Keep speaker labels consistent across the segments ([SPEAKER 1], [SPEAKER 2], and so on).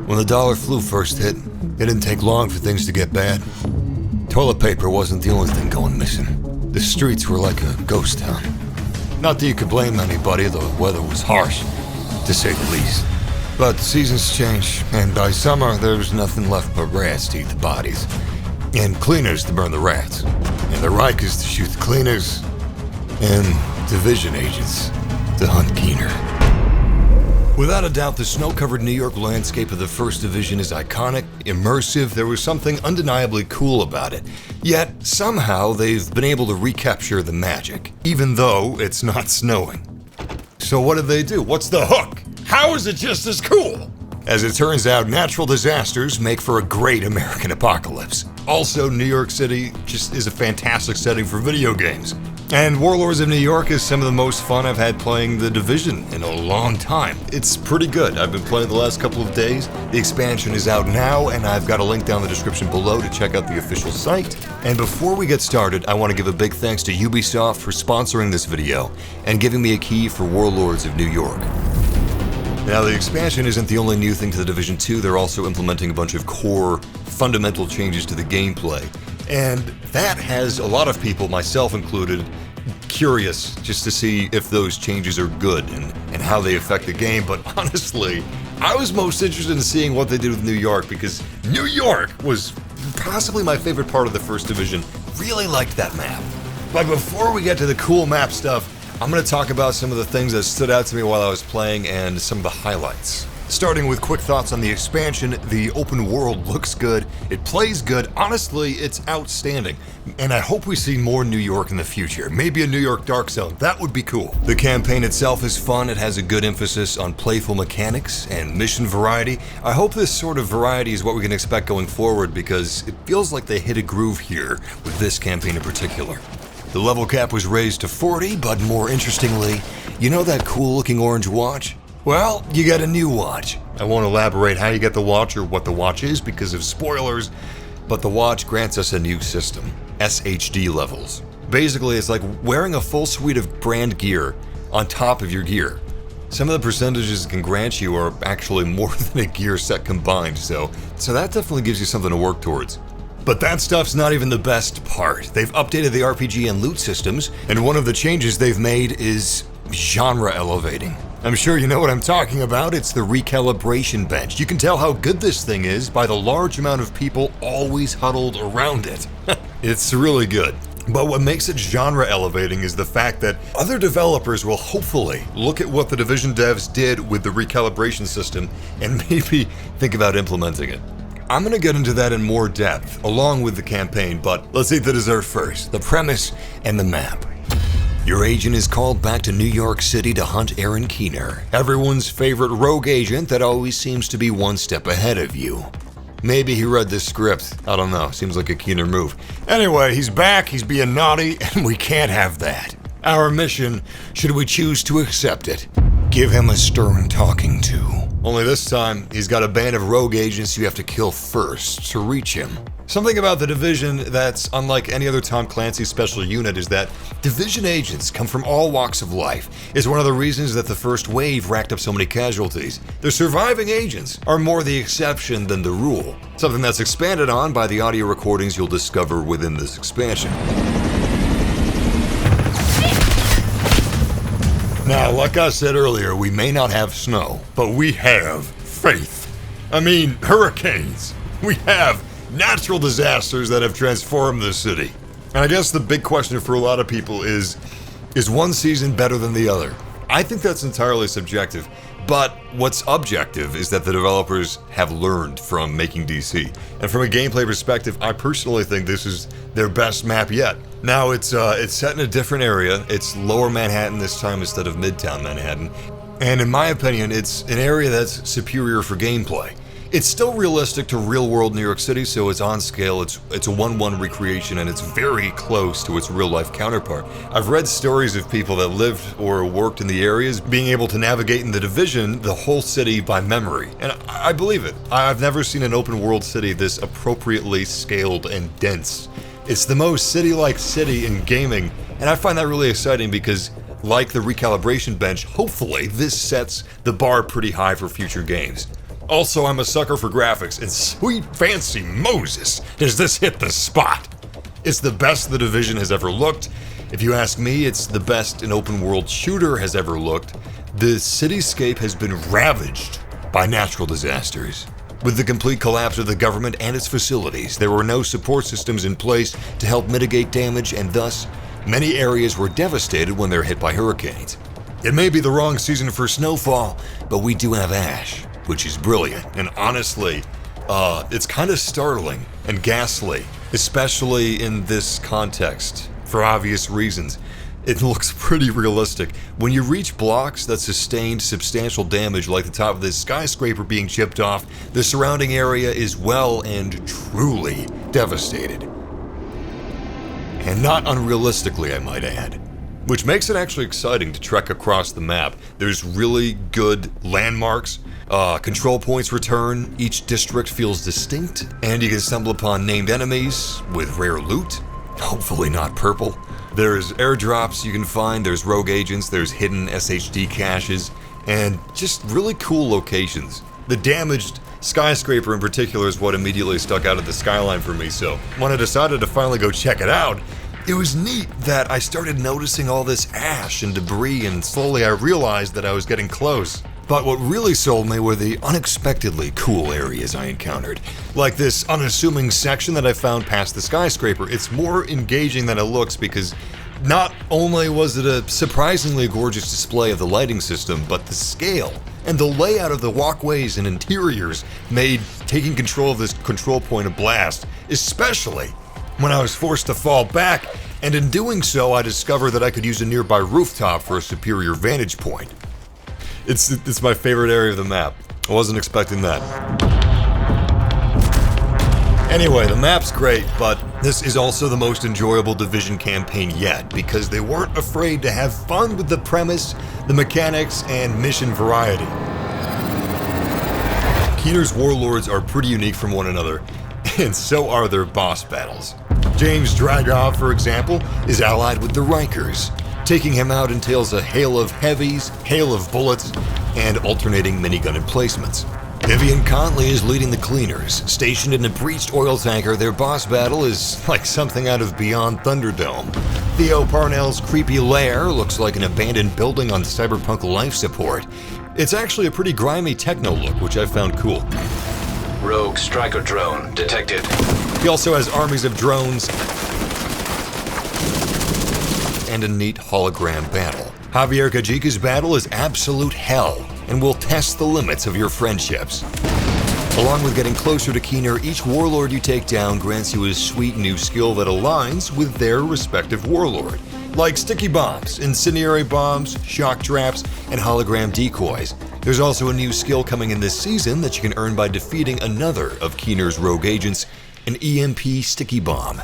[SPEAKER 1] When the dollar flu first hit, it didn't take long for things to get bad. Toilet paper wasn't the only thing going missing. The streets were like a ghost town. Not that you could blame anybody, the weather was harsh, to say the least. But seasons change, and by summer there's nothing left but rats to eat the bodies, and cleaners to burn the rats, and the Rikers to shoot the cleaners, and division agents to hunt Keener. Without a doubt, the snow-covered New York landscape of the First Division is iconic, immersive. There was something undeniably cool about it. Yet, somehow, they've been able to recapture the magic, even though it's not snowing. So what did they do? What's the hook? How is it just as cool? As it turns out, natural disasters make for a great American apocalypse. Also, New York City just is a fantastic setting for video games. And Warlords of New York is some of the most fun I've had playing The Division in a long time. It's pretty good. I've been playing the last couple of days. The expansion is out now, and I've got a link down in the description below to check out the official site. And before we get started, I want to give a big thanks to Ubisoft for sponsoring this video and giving me a key for Warlords of New York. Now, the expansion isn't the only new thing to The Division 2. They're also implementing a bunch of core, fundamental changes to the gameplay. And that has a lot of people, myself included, curious just to see if those changes are good and how they affect the game. But honestly, I was most interested in seeing what they did with New York, because New York was possibly my favorite part of the First Division. Really liked that map. But before we get to the cool map stuff, I'm going to talk about some of the things that stood out to me while I was playing and some of the highlights. Starting with quick thoughts on the expansion, the open world looks good, it plays good, honestly, it's outstanding. And I hope we see more New York in the future, maybe a New York Dark Zone, that would be cool. The campaign itself is fun, it has a good emphasis on playful mechanics and mission variety. I hope this sort of variety is what we can expect going forward, because it feels like they hit a groove here with this campaign in particular. The level cap was raised to 40, but more interestingly, you know that cool looking orange watch? Well, you get a new watch. I won't elaborate how you get the watch or what the watch is because of spoilers, but the watch grants us a new system, SHD levels. Basically, it's like wearing a full suite of brand gear on top of your gear. Some of the percentages it can grant you are actually more than a gear set combined, so that definitely gives you something to work towards. But that stuff's not even the best part. They've updated the RPG and loot systems, and one of the changes they've made is genre elevating. I'm sure you know what I'm talking about. It's the recalibration bench. You can tell how good this thing is by the large amount of people always huddled around it. It's really good. But what makes it genre elevating is the fact that other developers will hopefully look at what the Division devs did with the recalibration system and maybe think about implementing it. I'm going to get into that in more depth, along with the campaign, but let's eat the dessert first, the premise and the map. Your agent is called back to New York City to hunt Aaron Keener, everyone's favorite rogue agent that always seems to be one step ahead of you. Maybe he read this script, I don't know, seems like a Keener move. Anyway, he's back, he's being naughty, and we can't have that. Our mission, should we choose to accept it, give him a stern talking to. Only this time, he's got a band of rogue agents you have to kill first to reach him. Something about the Division that's unlike any other Tom Clancy special unit is that Division agents come from all walks of life. It's one of the reasons that the first wave racked up so many casualties. The surviving agents are more the exception than the rule, something that's expanded on by the audio recordings you'll discover within this expansion. Now, like I said earlier, we may not have snow, but we have faith. I mean, hurricanes. We have natural disasters that have transformed this city. And I guess the big question for a lot of people is one season better than the other? I think that's entirely subjective, but what's objective is that the developers have learned from making DC. And from a gameplay perspective, I personally think this is their best map yet. Now, it's set in a different area. It's Lower Manhattan this time instead of Midtown Manhattan. And in my opinion, it's an area that's superior for gameplay. It's still realistic to real-world New York City, so it's on scale, it's a 1-1 recreation, and it's very close to its real-life counterpart. I've read stories of people that lived or worked in the areas being able to navigate in the Division, the whole city by memory, and I believe it. I've never seen an open-world city this appropriately scaled and dense. It's the most city-like city in gaming, and I find that really exciting because, like the recalibration bench, hopefully this sets the bar pretty high for future games. Also, I'm a sucker for graphics, and sweet fancy Moses, does this hit the spot! It's the best the Division has ever looked. If you ask me, it's the best an open world shooter has ever looked. The cityscape has been ravaged by natural disasters. With the complete collapse of the government and its facilities, there were no support systems in place to help mitigate damage, and thus, many areas were devastated when they were hit by hurricanes. It may be the wrong season for snowfall, but we do have ash, which is brilliant. And honestly, it's kind of startling and ghastly, especially in this context, for obvious reasons. It looks pretty realistic. When you reach blocks that sustained substantial damage, like the top of this skyscraper being chipped off, the surrounding area is well and truly devastated. And not unrealistically, I might add. Which makes it actually exciting to trek across the map. There's really good landmarks. Control points return. Each district feels distinct, and you can stumble upon named enemies with rare loot. Hopefully not purple. There's airdrops you can find, there's rogue agents, there's hidden SHD caches, and just really cool locations. The damaged skyscraper in particular is what immediately stuck out at the skyline for me, so when I decided to finally go check it out, it was neat that I started noticing all this ash and debris, and slowly I realized that I was getting close. But what really sold me were the unexpectedly cool areas I encountered. Like this unassuming section that I found past the skyscraper. It's more engaging than it looks because not only was it a surprisingly gorgeous display of the lighting system, but the scale and the layout of the walkways and interiors made taking control of this control point a blast, especially when I was forced to fall back, and in doing so I discovered that I could use a nearby rooftop for a superior vantage point. It's my favorite area of the map. I wasn't expecting that. Anyway, the map's great, but this is also the most enjoyable Division campaign yet, because they weren't afraid to have fun with the premise, the mechanics, and mission variety. Keener's Warlords are pretty unique from one another, and so are their boss battles. James Dragov, for example, is allied with the Rikers. Taking him out entails a hail of heavies, hail of bullets, and alternating minigun emplacements. Vivian Conley is leading the Cleaners. Stationed in a breached oil tanker, their boss battle is like something out of Beyond Thunderdome. Theo Parnell's creepy lair looks like an abandoned building on cyberpunk life support. It's actually a pretty grimy techno look, which I found cool.
[SPEAKER 2] Rogue striker drone detected.
[SPEAKER 1] He also has armies of drones and a neat hologram battle. Javier Kajika's battle is absolute hell and will test the limits of your friendships. Along with getting closer to Keener, each warlord you take down grants you a sweet new skill that aligns with their respective warlord, like sticky bombs, incendiary bombs, shock traps, and hologram decoys. There's also a new skill coming in this season that you can earn by defeating another of Keener's rogue agents, an EMP sticky bomb.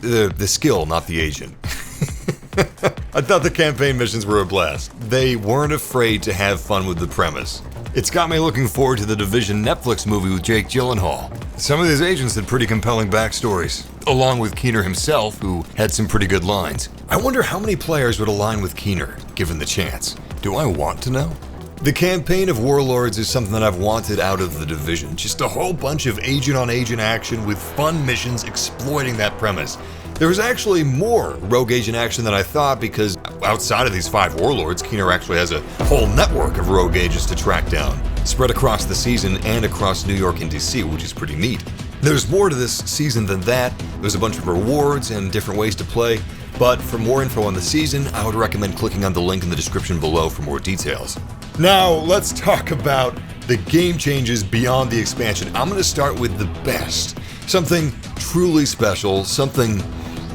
[SPEAKER 1] The skill, not the agent. I thought the campaign missions were a blast. They weren't afraid to have fun with the premise. It's got me looking forward to the Division Netflix movie with Jake Gyllenhaal. Some of these agents had pretty compelling backstories, along with Keener himself, who had some pretty good lines. I wonder how many players would align with Keener, given the chance. Do I want to know? The campaign of Warlords is something that I've wanted out of the Division. Just a whole bunch of agent-on-agent action with fun missions exploiting that premise. There was actually more rogue agent action than I thought, because outside of these 5 warlords, Keener actually has a whole network of rogue agents to track down, spread across the season and across New York and DC, which is pretty neat. There's more to this season than that. There's a bunch of rewards and different ways to play, but for more info on the season, I would recommend clicking on the link in the description below for more details. Now, let's talk about the game changes beyond the expansion. I'm going to start with the best. Something truly special, something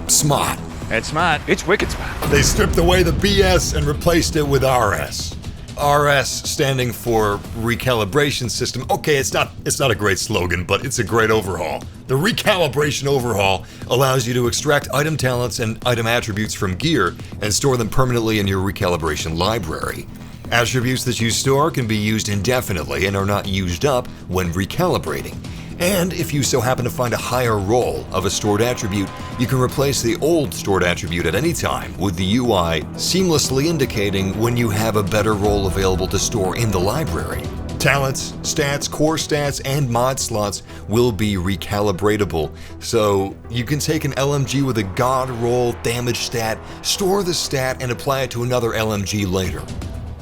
[SPEAKER 1] smart.
[SPEAKER 3] It's smart. It's wicked smart.
[SPEAKER 1] They stripped away the BS and replaced it with RS. RS standing for recalibration system. Okay, it's not a great slogan, but it's a great overhaul. The recalibration overhaul allows you to extract item talents and item attributes from gear and store them permanently in your recalibration library. Attributes that you store can be used indefinitely and are not used up when recalibrating. And if you so happen to find a higher roll of a stored attribute, you can replace the old stored attribute at any time, with the UI seamlessly indicating when you have a better roll available to store in the library. Talents, stats, core stats, and mod slots will be recalibratable. So you can take an LMG with a god roll damage stat, store the stat, and apply it to another LMG later.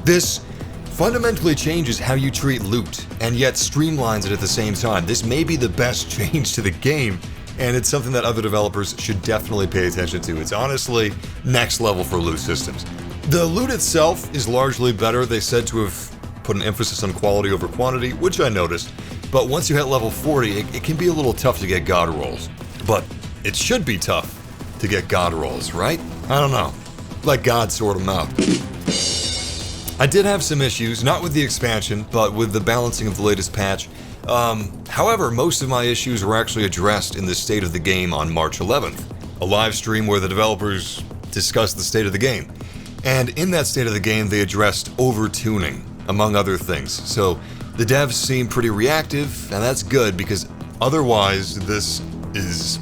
[SPEAKER 1] This fundamentally changes how you treat loot, and yet streamlines it at the same time. This may be the best change to the game, and it's something that other developers should definitely pay attention to. It's honestly next level for loot systems. The loot itself is largely better. They said to have put an emphasis on quality over quantity, which I noticed, but once you hit level 40, it can be a little tough to get god rolls. But it should be tough to get god rolls, right? I don't know. Let God sort them out. I did have some issues, not with the expansion, but with the balancing of the latest patch. However, most of my issues were actually addressed in the state of the game on March 11th, a live stream where the developers discussed the state of the game. And in that state of the game, they addressed over-tuning, among other things. So the devs seem pretty reactive, and that's good because otherwise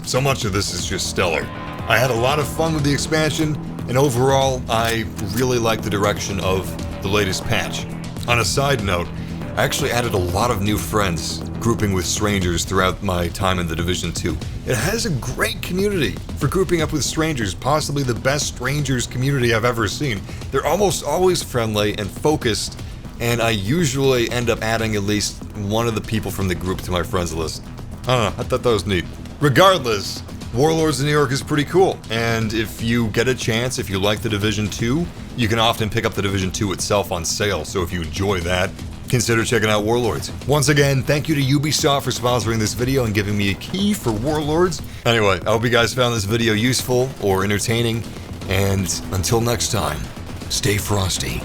[SPEAKER 1] so much of this is just stellar. I had a lot of fun with the expansion, and overall, I really like the direction of the latest patch. On a side note, I actually added a lot of new friends, grouping with strangers throughout my time in the Division 2. It has a great community for grouping up with strangers, possibly the best strangers community I've ever seen. They're almost always friendly and focused, and I usually end up adding at least one of the people from the group to my friends list. I don't know, I thought that was neat. Regardless, Warlords in New York is pretty cool, and if you get a chance, if you like the Division 2, you can often pick up the Division 2 itself on sale, so if you enjoy that, consider checking out Warlords. Once again, thank you to Ubisoft for sponsoring this video and giving me a key for Warlords. Anyway, I hope you guys found this video useful or entertaining, and until next time, stay frosty.